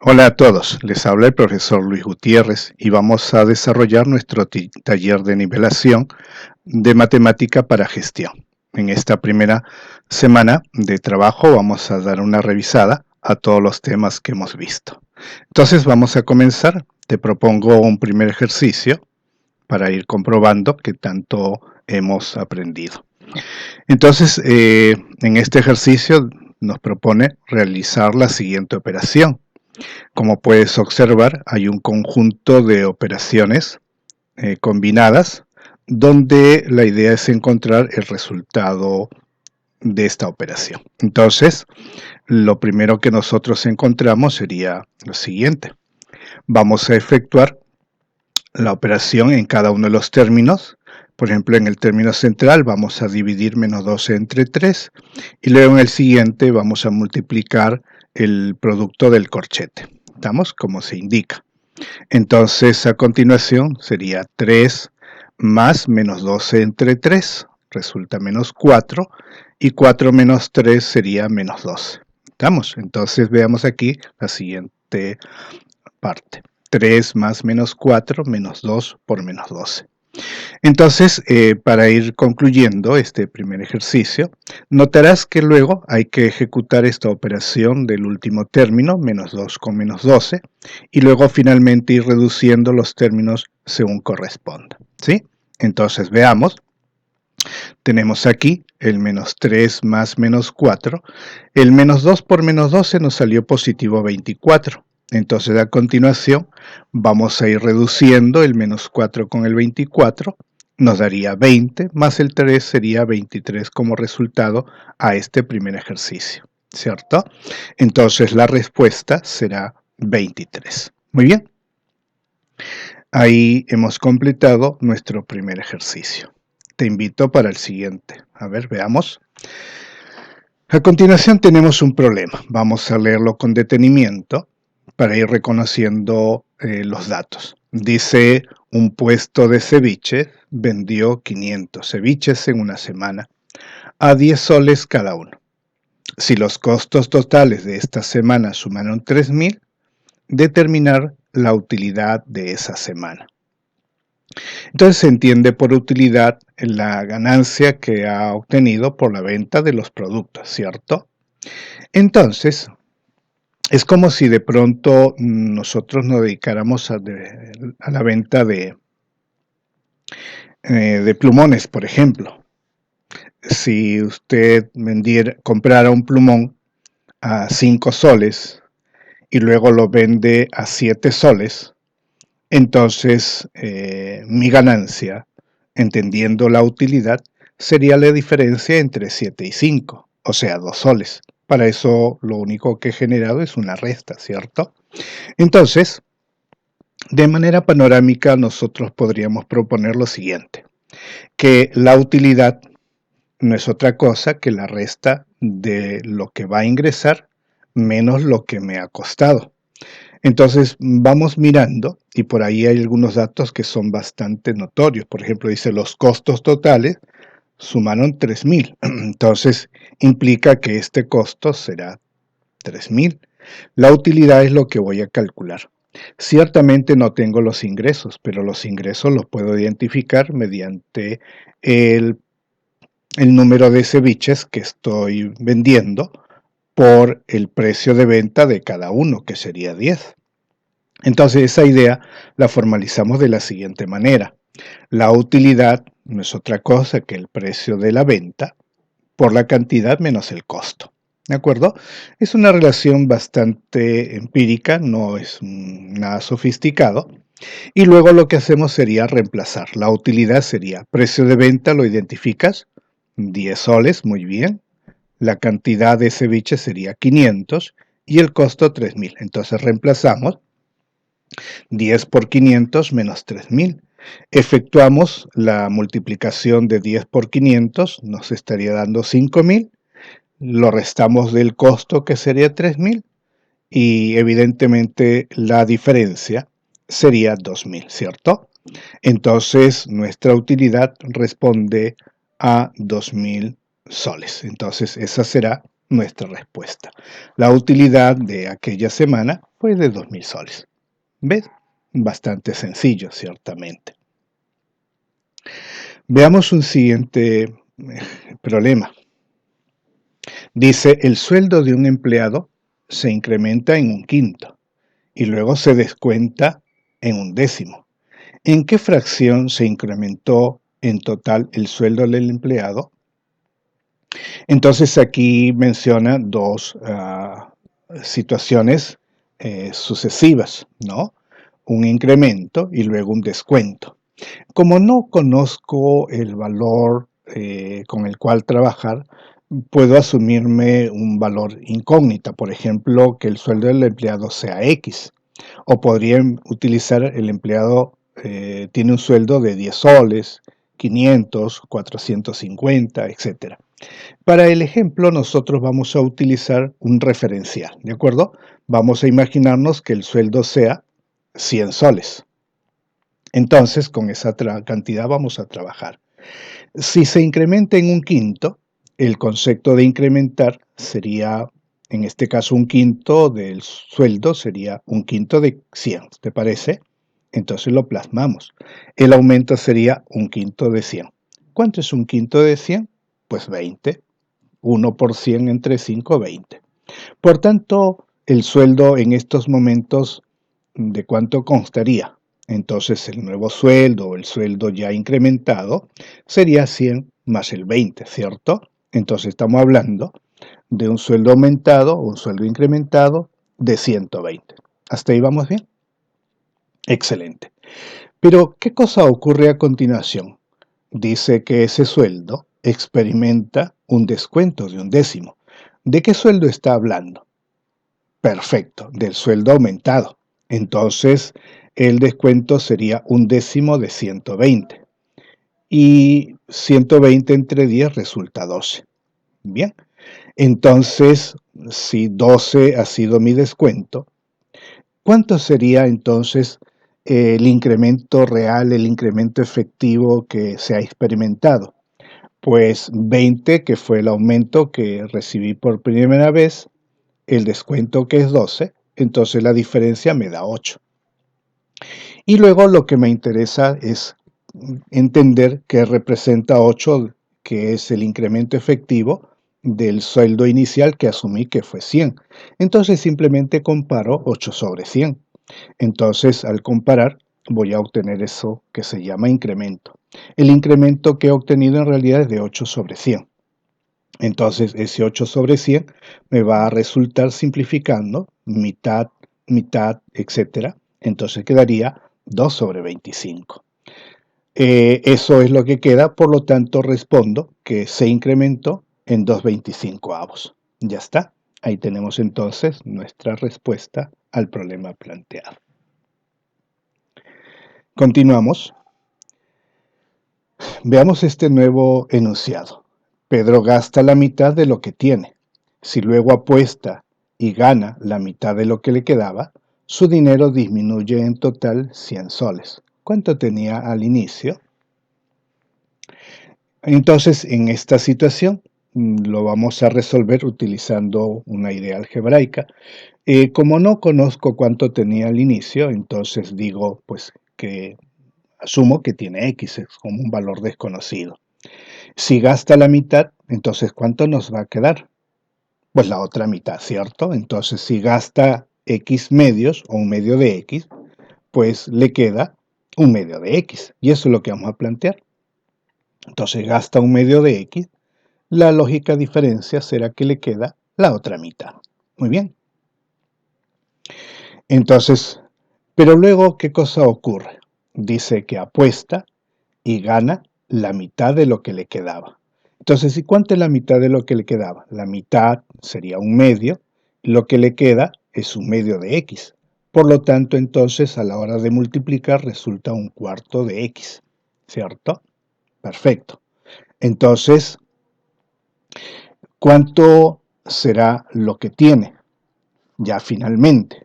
Hola a todos, les habla el profesor Luis Gutiérrez y vamos a desarrollar nuestro taller de nivelación de matemática para gestión. En esta primera semana de trabajo vamos a dar una revisada a todos los temas que hemos visto. Entonces vamos a comenzar. Te propongo un primer ejercicio para ir comprobando qué tanto hemos aprendido. Entonces, en este ejercicio nos propone realizar la siguiente operación. Como puedes observar, hay un conjunto de operaciones combinadas donde la idea es encontrar el resultado de esta operación. Entonces, lo primero que nosotros encontramos sería lo siguiente. Vamos a efectuar la operación en cada uno de los términos. Por ejemplo, en el término central vamos a dividir menos 12 entre 3 y luego en el siguiente vamos a multiplicar el producto del corchete. ¿Estamos? Como se indica. Entonces, a continuación sería 3 más menos 12 entre 3, resulta menos 4, y 4 menos 3 sería menos 12. ¿Estamos? Entonces veamos aquí la siguiente parte. 3 más menos 4 menos 2 por menos 12. Entonces, para ir concluyendo este primer ejercicio, notarás que luego hay que ejecutar esta operación del último término, menos 2 con menos 12, y luego finalmente ir reduciendo los términos según corresponda, ¿sí? Entonces, veamos. Tenemos aquí el menos 3 más menos 4. El menos 2 por menos 12 nos salió positivo 24. Entonces, a continuación, vamos a ir reduciendo el menos 4 con el 24. Nos daría 20, más el 3 sería 23 como resultado a este primer ejercicio, ¿cierto? Entonces, la respuesta será 23. Muy bien. Ahí hemos completado nuestro primer ejercicio. Te invito para el siguiente. A ver, veamos. A continuación tenemos un problema. Vamos a leerlo con detenimiento para ir reconociendo los datos. Dice, un puesto de ceviche vendió 500 ceviches en una semana a 10 soles cada uno. Si los costos totales de esta semana sumaron 3.000, determinar la utilidad de esa semana. Entonces se entiende por utilidad la ganancia que ha obtenido por la venta de los productos, ¿cierto? Entonces, es como si de pronto nosotros nos dedicáramos a la venta de plumones, por ejemplo. Si usted comprara un plumón a 5 soles y luego lo vende a 7 soles, entonces mi ganancia, entendiendo la utilidad, sería la diferencia entre 7 y 5, o sea, 2 soles. Para eso lo único que he generado es una resta, ¿cierto? Entonces, de manera panorámica nosotros podríamos proponer lo siguiente, que la utilidad no es otra cosa que la resta de lo que va a ingresar menos lo que me ha costado. Entonces vamos mirando y por ahí hay algunos datos que son bastante notorios. Por ejemplo, dice los costos totales sumaron 3.000. Entonces implica que este costo será 3.000. La utilidad es lo que voy a calcular. Ciertamente no tengo los ingresos, pero los ingresos los puedo identificar mediante el, el número de ceviches que estoy vendiendo por el precio de venta de cada uno, que sería 10. Entonces esa idea la formalizamos de la siguiente manera. La utilidad no es otra cosa que el precio de la venta por la cantidad menos el costo. ¿De acuerdo? Es una relación bastante empírica, no es nada sofisticado. Y luego lo que hacemos sería reemplazar. La utilidad sería precio de venta, lo identificas, 10 soles, muy bien. La cantidad de ceviche sería 500 y el costo 3.000. Entonces reemplazamos 10 por 500 menos 3.000. Efectuamos la multiplicación de 10 por 500, nos estaría dando 5.000. Lo restamos del costo, que sería 3.000. Y evidentemente la diferencia sería 2.000, ¿cierto? Entonces nuestra utilidad responde a 2.000 soles. Entonces esa será nuestra respuesta. La utilidad de aquella semana fue de 2.000 soles. ¿Ves? Bastante sencillo, ciertamente. Veamos un siguiente problema. Dice, el sueldo de un empleado se incrementa en un quinto y luego se descuenta en un décimo. ¿En qué fracción se incrementó en total el sueldo del empleado? Entonces aquí menciona dos situaciones sucesivas, ¿no? Un incremento y luego un descuento. Como no conozco el valor con el cual trabajar, puedo asumirme un valor incógnita, por ejemplo, que el sueldo del empleado sea X, o podría utilizar el empleado tiene un sueldo de 10 soles, 500, 450, etc. Para el ejemplo, nosotros vamos a utilizar un referencial, ¿de acuerdo? Vamos a imaginarnos que el sueldo sea 100 soles. Entonces, con esa cantidad vamos a trabajar. Si se incrementa en un quinto, el concepto de incrementar sería, en este caso, un quinto del sueldo sería un quinto de 100, ¿te parece? Entonces lo plasmamos. El aumento sería un quinto de 100. ¿Cuánto es un quinto de 100? Pues 20. 1 por 100 entre 5, 20. Por tanto, el sueldo en estos momentos, ¿de cuánto constaría? Entonces el nuevo sueldo o el sueldo ya incrementado sería 100 más el 20, ¿cierto? Entonces estamos hablando de un sueldo aumentado o un sueldo incrementado de 120. ¿Hasta ahí vamos bien? Excelente. Pero, ¿qué cosa ocurre a continuación? Dice que ese sueldo experimenta un descuento de un décimo. ¿De qué sueldo está hablando? Perfecto, del sueldo aumentado. Entonces, el descuento sería un décimo de 120. Y 120 entre 10 resulta 12. Bien, entonces, si 12 ha sido mi descuento, ¿cuánto sería entonces el incremento real, el incremento efectivo que se ha experimentado? Pues 20, que fue el aumento que recibí por primera vez, el descuento que es 12, entonces la diferencia me da 8. Y luego lo que me interesa es entender qué representa 8, que es el incremento efectivo del sueldo inicial que asumí que fue 100. Entonces simplemente comparo 8 sobre 100. Entonces al comparar voy a obtener eso que se llama incremento. El incremento que he obtenido en realidad es de 8 sobre 100. Entonces ese 8 sobre 100 me va a resultar simplificando mitad, mitad, etc. Entonces quedaría 2 sobre 25. Eso es lo que queda, por lo tanto respondo que se incrementó en 2/25. Ya está. Ahí tenemos entonces nuestra respuesta al problema planteado. Continuamos. Veamos este nuevo enunciado. Pedro gasta la mitad de lo que tiene. Si luego apuesta y gana la mitad de lo que le quedaba, su dinero disminuye en total 100 soles. ¿Cuánto tenía al inicio? Entonces, en esta situación, lo vamos a resolver utilizando una idea algebraica. Como no conozco cuánto tenía al inicio, entonces digo, pues que asumo que tiene X, es como un valor desconocido. Si gasta la mitad, entonces ¿cuánto nos va a quedar? Pues la otra mitad, ¿cierto? Entonces si gasta X medios o un medio de X, pues le queda un medio de X. Y eso es lo que vamos a plantear. Entonces gasta un medio de X, la lógica diferencia será que le queda la otra mitad. Muy bien. Entonces, pero luego, ¿qué cosa ocurre? Dice que apuesta y gana la mitad de lo que le quedaba. Entonces, ¿y cuánto es la mitad de lo que le quedaba? La mitad sería un medio, lo que le queda es un medio de X. Por lo tanto, entonces, a la hora de multiplicar resulta un cuarto de X, ¿cierto? Perfecto. Entonces, ¿cuánto será lo que tiene ya finalmente?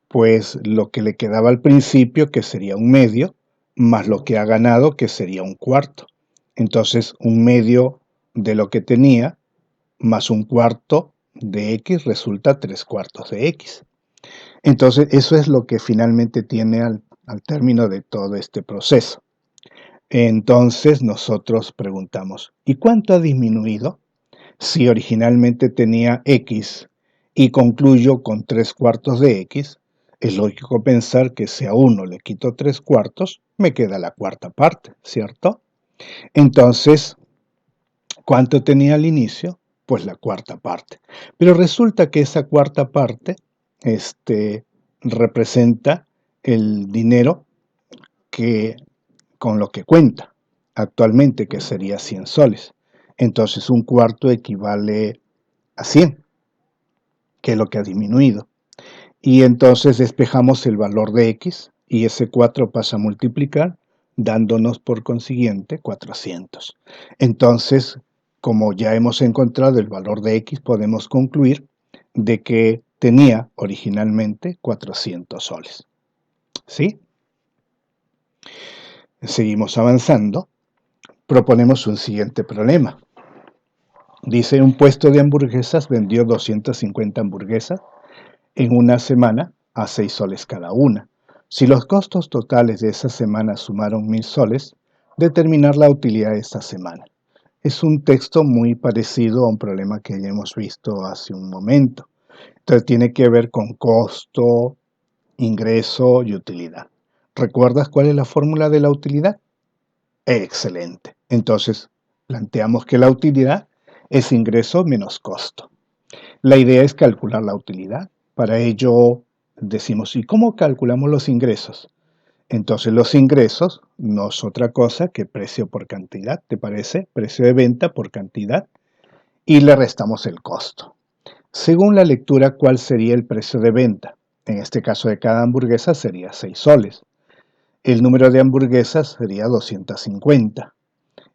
Pues lo que le quedaba al principio, que sería un medio, más lo que ha ganado, que sería un cuarto. Entonces, un medio de lo que tenía, más un cuarto de X resulta 3/4 de X. Entonces, eso es lo que finalmente tiene al término de todo este proceso. Entonces, nosotros preguntamos, ¿y cuánto ha disminuido? Si originalmente tenía X y concluyo con 3/4 de X, es lógico pensar que si a uno le quito 3/4, me queda la cuarta parte, ¿cierto? Entonces, ¿cuánto tenía al inicio? Pues la cuarta parte. Pero resulta que esa cuarta parte representa el dinero que, con lo que cuenta actualmente, que sería 100 soles. Entonces, un cuarto equivale a 100, que es lo que ha disminuido. Y entonces despejamos el valor de X y ese 4 pasa a multiplicar, dándonos por consiguiente 400. Entonces, como ya hemos encontrado el valor de X, podemos concluir de que tenía originalmente 400 soles. ¿Sí? Seguimos avanzando. Proponemos un siguiente problema. Dice, un puesto de hamburguesas vendió 250 hamburguesas en una semana a 6 soles cada una. Si los costos totales de esa semana sumaron 1000 soles, determinar la utilidad de esta semana. Es un texto muy parecido a un problema que ya hemos visto hace un momento. Entonces tiene que ver con costo, ingreso y utilidad. ¿Recuerdas cuál es la fórmula de la utilidad? Excelente. Entonces planteamos que la utilidad es ingreso menos costo. La idea es calcular la utilidad. Para ello decimos, ¿y cómo calculamos los ingresos? Entonces los ingresos no es otra cosa que precio por cantidad, ¿te parece? Precio de venta por cantidad y le restamos el costo. Según la lectura, ¿cuál sería el precio de venta? En este caso de cada hamburguesa sería 6 soles. El número de hamburguesas sería 250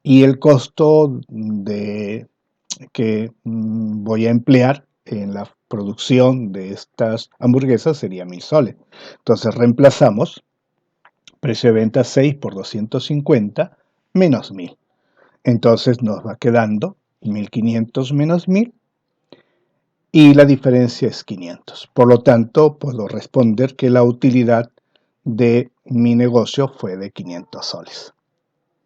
y el costo que voy a emplear en la producción de estas hamburguesas sería 1000 soles. Entonces reemplazamos precio de venta 6 por 250 menos 1000. Entonces nos va quedando 1500 menos 1000 y la diferencia es 500. Por lo tanto, puedo responder que la utilidad de mi negocio fue de 500 soles.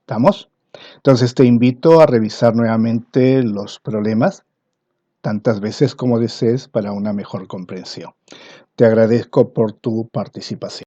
¿Estamos? Entonces te invito a revisar nuevamente los problemas tantas veces como desees para una mejor comprensión. Te agradezco por tu participación.